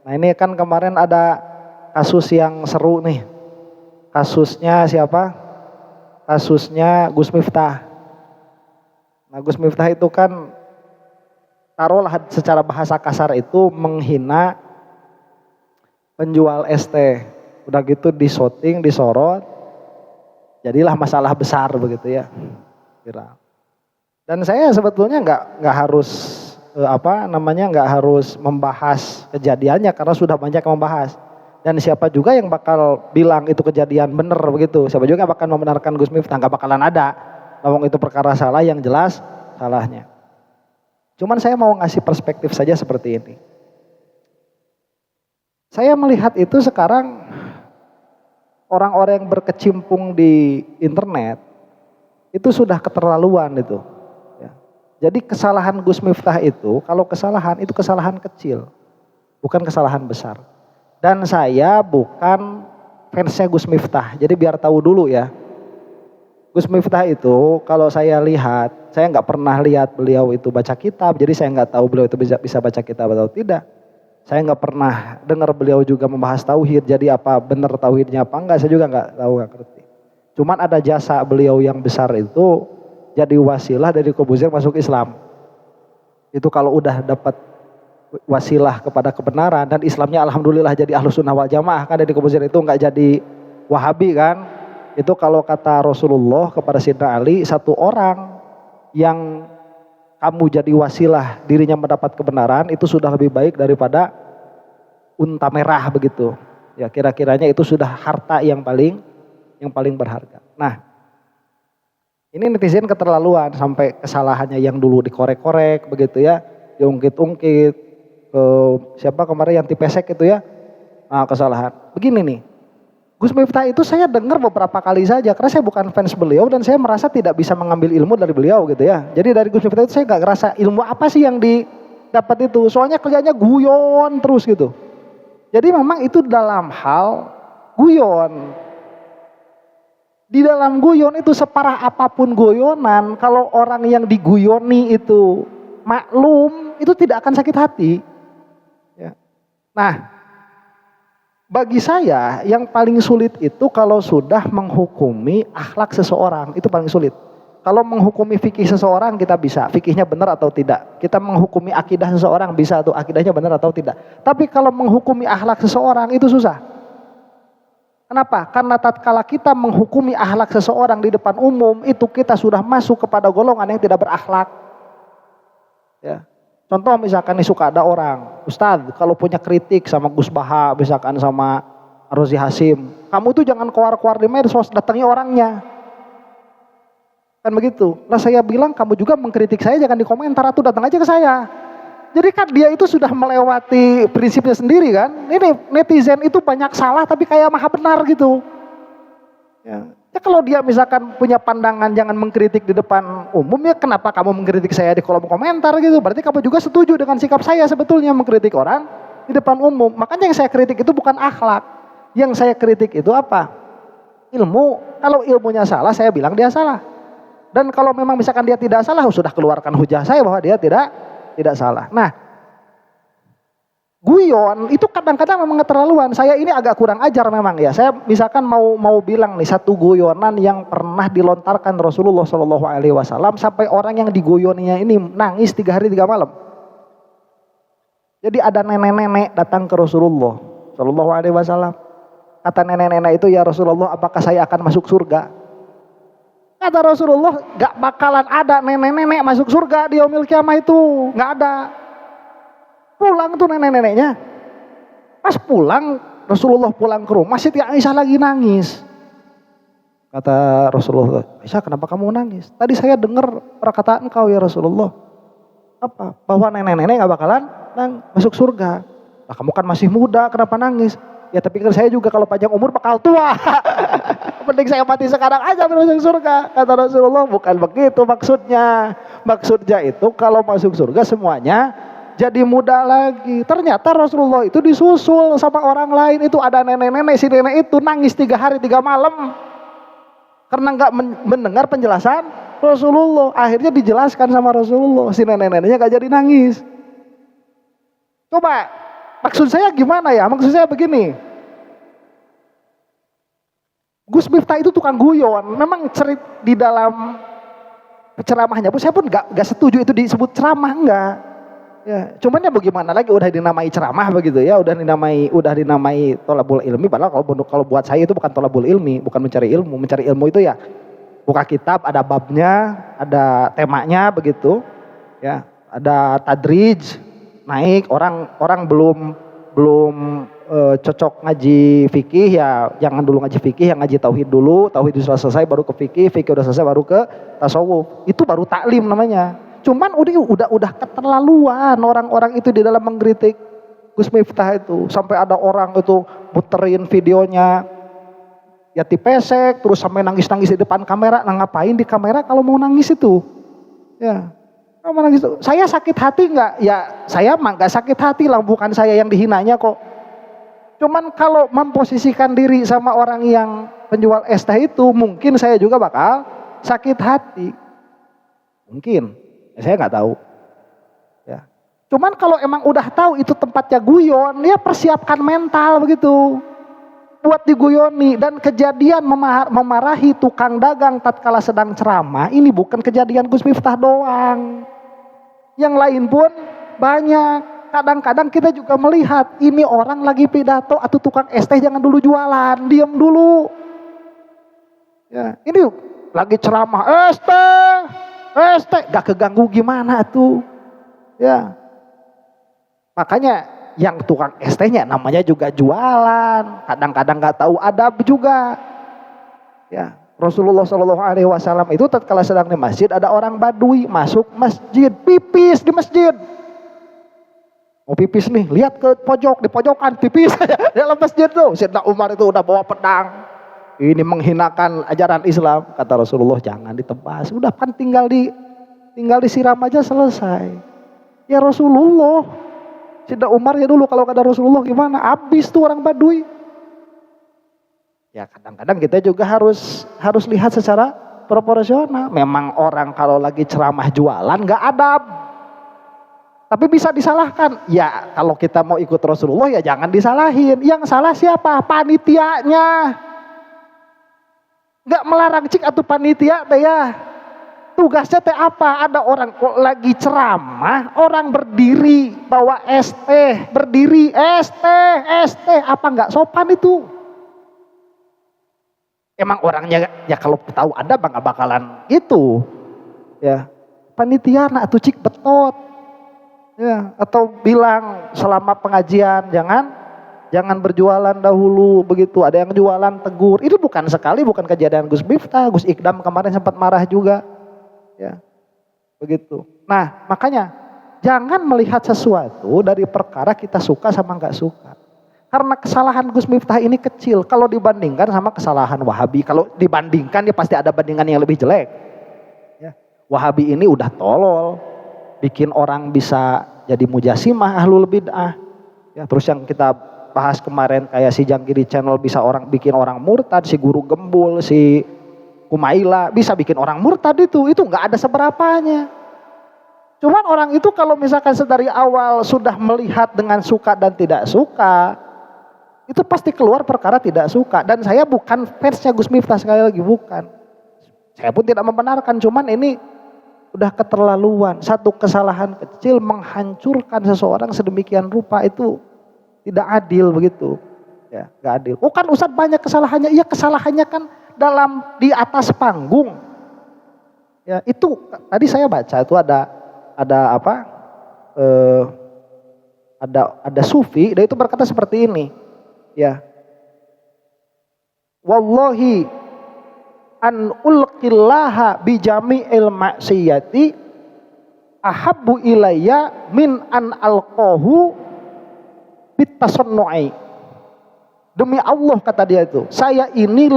Nah ini kan kemarin ada kasus yang seru nih. Kasusnya siapa? Kasusnya Gus Miftah. Nah Gus Miftah itu kan taruhlah secara bahasa kasar itu menghina penjual ST. Udah gitu disorting, disorot. Jadilah masalah besar begitu ya. Viral. Dan saya sebetulnya nggak harus nggak harus membahas kejadiannya karena sudah banyak yang membahas. Dan siapa juga yang bakal bilang itu kejadian benar begitu. Siapa juga yang bakal membenarkan Gus Miftah, nggak bakalan ada. Ngomong itu perkara salah yang jelas salahnya. Cuman saya mau ngasih perspektif saja seperti ini. Saya melihat itu sekarang orang-orang yang berkecimpung di internet itu sudah keterlaluan itu. Ya. Jadi kesalahan Gus Miftah itu, kalau kesalahan itu kesalahan kecil, bukan kesalahan besar. Dan saya bukan fansnya Gus Miftah, jadi biar tahu dulu ya. Gus Miftah itu kalau saya lihat, saya nggak pernah lihat beliau itu baca kitab, jadi saya nggak tahu beliau itu bisa baca kitab atau tidak. Saya nggak pernah dengar beliau juga membahas tauhid, jadi apa benar tauhidnya apa enggak, saya juga nggak tahu, nggak ngerti. Cuman ada jasa beliau yang besar itu jadi wasilah dari Corbuzier masuk Islam. Itu kalau udah dapat wasilah kepada kebenaran dan Islamnya alhamdulillah jadi Ahlus Sunnah wal Jamaah kan, dari Corbuzier itu nggak jadi Wahabi kan. Itu kalau kata Rasulullah kepada Sayyidina Ali, satu orang yang kamu jadi wasilah dirinya mendapat kebenaran itu sudah lebih baik daripada unta merah begitu. Ya kira-kiranya itu sudah harta yang paling berharga. Nah, ini netizen keterlaluan sampai kesalahannya yang dulu dikorek-korek begitu ya, diungkit-ungkit. Siapa kemarin yang tipesek itu ya, nah, kesalahan. Begini nih, Gus Miftah itu saya dengar beberapa kali saja karena saya bukan fans beliau dan saya merasa tidak bisa mengambil ilmu dari beliau gitu ya. Jadi dari Gus Miftah itu saya nggak ngerasa ilmu apa sih yang didapat itu. Soalnya kerjanya guyon terus gitu. Jadi memang itu dalam hal guyon. Di dalam guyon itu separah apapun guyonan, kalau orang yang diguyoni itu maklum, itu tidak akan sakit hati. Ya. Nah, bagi saya yang paling sulit itu kalau sudah menghukumi akhlak seseorang, itu paling sulit. Kalau menghukumi fikih seseorang kita bisa, fikihnya benar atau tidak. Kita menghukumi akidah seseorang bisa tuh, akidahnya benar atau tidak. Tapi kalau menghukumi akhlak seseorang itu susah. Kenapa? Karena tatkala kita menghukumi akhlak seseorang di depan umum, itu kita sudah masuk kepada golongan yang tidak berakhlak. Ya. Contoh misalkan nih suka ada orang, Ustadz kalau punya kritik sama Gus Baha, misalkan sama Rozi Hasim, kamu tuh jangan keluar-keluar di medsos, datangi orangnya. Kan begitu. Nah saya bilang kamu juga mengkritik saya jangan di komentar atau datang aja ke saya. Jadi kan dia itu sudah melewati prinsipnya sendiri kan. Ini netizen itu banyak salah tapi kayak maha benar gitu. Ya kalau dia misalkan punya pandangan jangan mengkritik di depan umum, ya kenapa kamu mengkritik saya di kolom komentar gitu. Berarti kamu juga setuju dengan sikap saya sebetulnya mengkritik orang di depan umum. Makanya yang saya kritik itu bukan akhlak. Yang saya kritik itu apa? Ilmu. Kalau ilmunya salah saya bilang dia salah. Dan kalau memang misalkan dia tidak salah, sudah keluarkan hujah saya bahwa dia tidak salah. Nah, guyon itu kadang-kadang memang keterlaluan. Saya ini agak kurang ajar memang ya. Saya misalkan mau bilang nih satu guyonan yang pernah dilontarkan Rasulullah SAW sampai orang yang diguyoninya ini nangis 3 hari 3 malam. Jadi ada nenek-nenek datang ke Rasulullah SAW. Kata nenek-nenek itu, ya Rasulullah, apakah saya akan masuk surga? Kata Rasulullah, gak bakalan ada nenek-nenek masuk surga di yaumil kiamah itu. Gak ada. Pulang tuh nenek-neneknya. Pas pulang, Rasulullah pulang ke rumah, Siti Aisyah lagi nangis. Kata Rasulullah, Aisyah kenapa kamu nangis? Tadi saya dengar perkataan engkau ya Rasulullah. Apa? Bahwa nenek-nenek gak bakalan masuk surga. Nah, kamu kan masih muda, kenapa nangis? Ya tapi kan saya juga kalau panjang umur bakal tua. Penting saya mati sekarang aja masuk surga. Kata Rasulullah, bukan begitu maksudnya. Maksudnya itu kalau masuk surga semuanya jadi muda lagi. Ternyata Rasulullah itu disusul sama orang lain. Itu ada nenek-nenek, si nenek itu nangis 3 hari 3 malam. Karena gak mendengar penjelasan Rasulullah. Akhirnya dijelaskan sama Rasulullah. Si nenek-neneknya gak jadi nangis. Coba Maksud saya gimana ya? Maksud saya begini. Gus Miftah itu tukang guyon. Memang di dalam ceramahnya pun saya pun gak setuju itu disebut ceramah, enggak. Ya, cuman ya bagaimana lagi, udah dinamai ceramah begitu ya, udah dinamai tholabul ilmi. Padahal kalau buat saya itu bukan tholabul ilmi, bukan mencari ilmu. Mencari ilmu itu ya buka kitab, ada babnya, ada temanya begitu. Ya, ada tadrij, naik orang belum cocok ngaji fikih ya jangan dulu ngaji fikih, yang ngaji tauhid dulu, tauhid sudah selesai baru ke fikih, fikih udah selesai baru ke tasawuf. Itu baru taklim namanya. Cuman udah keterlaluan orang-orang itu di dalam mengkritik Gus Miftah itu. Sampai ada orang itu muterin videonya Yati Pesek terus sampai nangis-nangis di depan kamera. Nah, ngapain di kamera kalau mau nangis itu? Ya. Mau nangis itu. Saya sakit hati enggak? Ya, saya mah enggak sakit hati lah, bukan saya yang dihinanya kok. Cuman kalau memposisikan diri sama orang yang penjual es teh itu, mungkin saya juga bakal sakit hati. Mungkin, saya nggak tahu. Ya. Cuman kalau emang udah tahu itu tempatnya guyon, ya persiapkan mental begitu. Buat diguyoni. Dan kejadian memarahi tukang dagang tatkala sedang ceramah, ini bukan kejadian Gus Miftah doang. Yang lain pun banyak. Kadang-kadang kita juga melihat ini orang lagi pidato atau tukang es teh jangan dulu jualan, diam dulu. Ya, ini lagi ceramah es teh, gak keganggu gimana tuh? Ya, makanya yang tukang es tehnya namanya juga jualan. Kadang-kadang gak tahu adab juga. Ya, Rasulullah SAW itu tatkala sedang di masjid ada orang Badui masuk masjid, pipis di masjid. Mau pipis nih, lihat ke pojok, di pojokan pipis dalam masjid tuh. Sayyidina Umar itu udah bawa pedang. Ini menghinakan ajaran Islam. Kata Rasulullah, jangan ditebas. Udah kan tinggal disiram aja selesai. Ya Rasulullah. Sayyidina Umar ya dulu kalau kata Rasulullah gimana? Habis tuh orang Badui. Ya kadang-kadang kita juga harus lihat secara proporsional. Memang orang kalau lagi ceramah jualan gak adab. Tapi bisa disalahkan. Ya kalau kita mau ikut Rasulullah ya jangan disalahin. Yang salah siapa? Panitianya. Gak melarang cik atau panitia teh ya. Tugasnya teh apa? Ada orang kok lagi ceramah, orang berdiri bawa es teh, berdiri es teh. Apa gak sopan itu? Emang orangnya ya kalau tahu ada gak bakalan itu. Ya panitia nak tuh cik betot. Ya, atau bilang selama pengajian jangan berjualan dahulu begitu. Ada yang jualan tegur. Itu bukan kejadian Gus Miftah. Gus Ikdam kemarin sempat marah juga. Ya, begitu. Nah, makanya jangan melihat sesuatu dari perkara kita suka sama nggak suka. Karena kesalahan Gus Miftah ini kecil kalau dibandingkan sama kesalahan Wahabi. Kalau dibandingkan ya pasti ada bandingan yang lebih jelek. Ya, Wahabi ini udah tolol. Bikin orang bisa jadi mujasimah ahlul bid'ah. Ya, terus yang kita bahas kemarin kayak si Jangkiri Channel bisa bikin orang murtad, si Guru Gembul, si Kumaila bisa bikin orang murtad itu nggak ada seberapanya. Cuman orang itu kalau misalkan dari awal sudah melihat dengan suka dan tidak suka, itu pasti keluar perkara tidak suka. Dan saya bukan fansnya Gus Miftah, sekali lagi bukan. Saya pun tidak membenarkan, cuman ini udah keterlaluan. Satu kesalahan kecil menghancurkan seseorang sedemikian rupa itu tidak adil begitu. Ya, gak adil. Oh kan Ustadz banyak kesalahannya. Iya kesalahannya kan di atas panggung. Ya itu tadi saya baca itu ada apa? Ada sufi dan itu berkata seperti ini. Ya. Wallahi an ulqillaha bijami'il maksiyati ahabbu ilayya min an alqahu bitasannu'i. Demi Allah kata dia itu, saya ini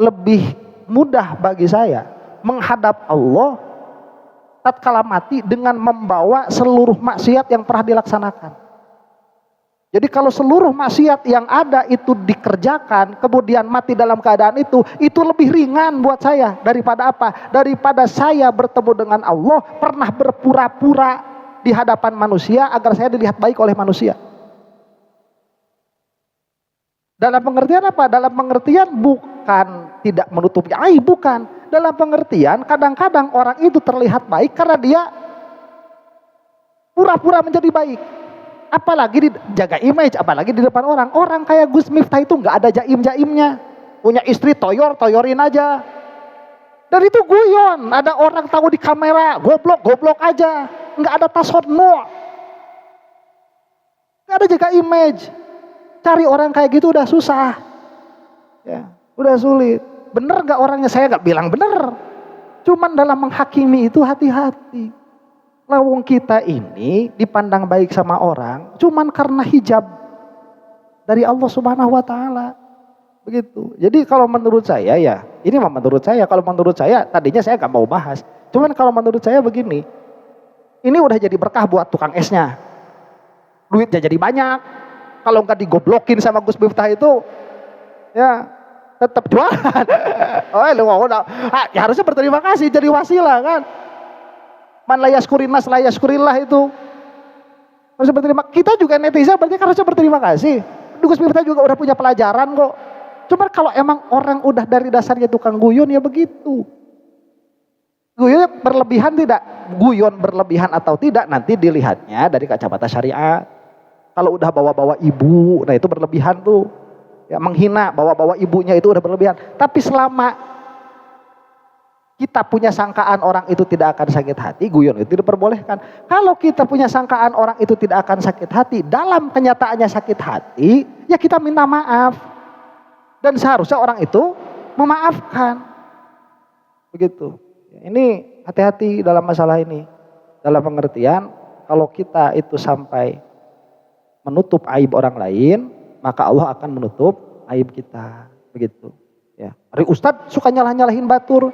lebih mudah bagi saya menghadap Allah tatkala mati dengan membawa seluruh maksiat yang pernah dilaksanakan. Jadi kalau seluruh maksiat yang ada itu dikerjakan, kemudian mati dalam keadaan itu lebih ringan buat saya daripada apa? Daripada saya bertemu dengan Allah, pernah berpura-pura di hadapan manusia agar saya dilihat baik oleh manusia. Dalam pengertian apa? Dalam pengertian bukan tidak menutupi aib, bukan. Dalam pengertian kadang-kadang orang itu terlihat baik karena dia pura-pura menjadi baik. Apalagi jaga image, apalagi di depan orang. Orang kayak Gus Miftah itu nggak ada jaim-jaimnya. Punya istri toyorin aja. Dan itu guyon. Ada orang tahu di kamera, goblok aja. Nggak ada tasodno. Nggak ada jaga image. Cari orang kayak gitu udah susah, ya, udah sulit. Bener nggak orangnya? Saya nggak bilang bener. Cuman dalam menghakimi itu hati-hati. Lawang kita ini dipandang baik sama orang, cuman karena hijab dari Allah Subhanahu Wa Taala, begitu. Jadi kalau menurut saya ya, ini mah menurut saya. Kalau menurut saya, tadinya saya nggak mau bahas. Cuman kalau menurut saya begini, ini udah jadi berkah buat tukang esnya, duitnya jadi banyak. Kalau nggak digoblokin sama Gus Miftah itu, ya tetap jualan. Oh, ya harusnya berterima kasih, jadi wasilah kan. Man layaskurinnas layaskurillah itu harusnya berterima. Kita juga netizen berarti harusnya berterima kasih. Gus Miftah juga udah punya pelajaran kok. Cuma kalau emang orang udah dari dasarnya tukang guyon ya begitu. Guyon berlebihan tidak? Guyon berlebihan atau tidak nanti dilihatnya dari kacamata syariat. Kalau udah bawa-bawa ibu, nah itu berlebihan tuh. Ya, menghina, bawa-bawa ibunya itu udah berlebihan. Tapi selama kita punya sangkaan orang itu tidak akan sakit hati, guyon itu diperbolehkan. Kalau kita punya sangkaan orang itu tidak akan sakit hati, dalam kenyataannya sakit hati, ya kita minta maaf. Dan seharusnya orang itu memaafkan. Begitu. Ini hati-hati dalam masalah ini. Dalam pengertian, kalau kita itu sampai menutup aib orang lain, maka Allah akan menutup aib kita, begitu. Ya, Ari Ustadz suka nyalahin batur,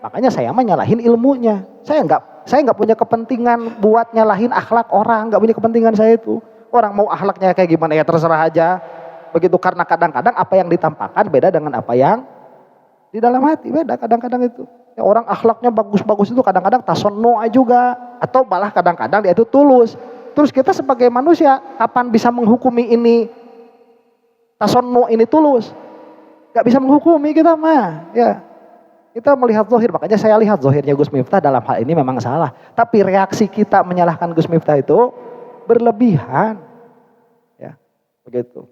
makanya saya mah nyalahin ilmunya. Saya nggak punya kepentingan buat nyalahin akhlak orang, nggak punya kepentingan saya itu. Orang mau akhlaknya kayak gimana ya terserah aja, begitu. Karena kadang-kadang apa yang ditampakkan beda dengan apa yang di dalam hati, beda kadang-kadang itu. Ya, orang akhlaknya bagus-bagus itu kadang-kadang tasonno juga, atau malah kadang-kadang dia itu tulus. Terus kita sebagai manusia kapan bisa menghukumi ini tasonno ini tulus? Gak bisa menghukumi kita mah. Ya, kita melihat zahir. Makanya saya lihat zahirnya Gus Miftah dalam hal ini memang salah. Tapi reaksi kita menyalahkan Gus Miftah itu berlebihan. Ya, begitu.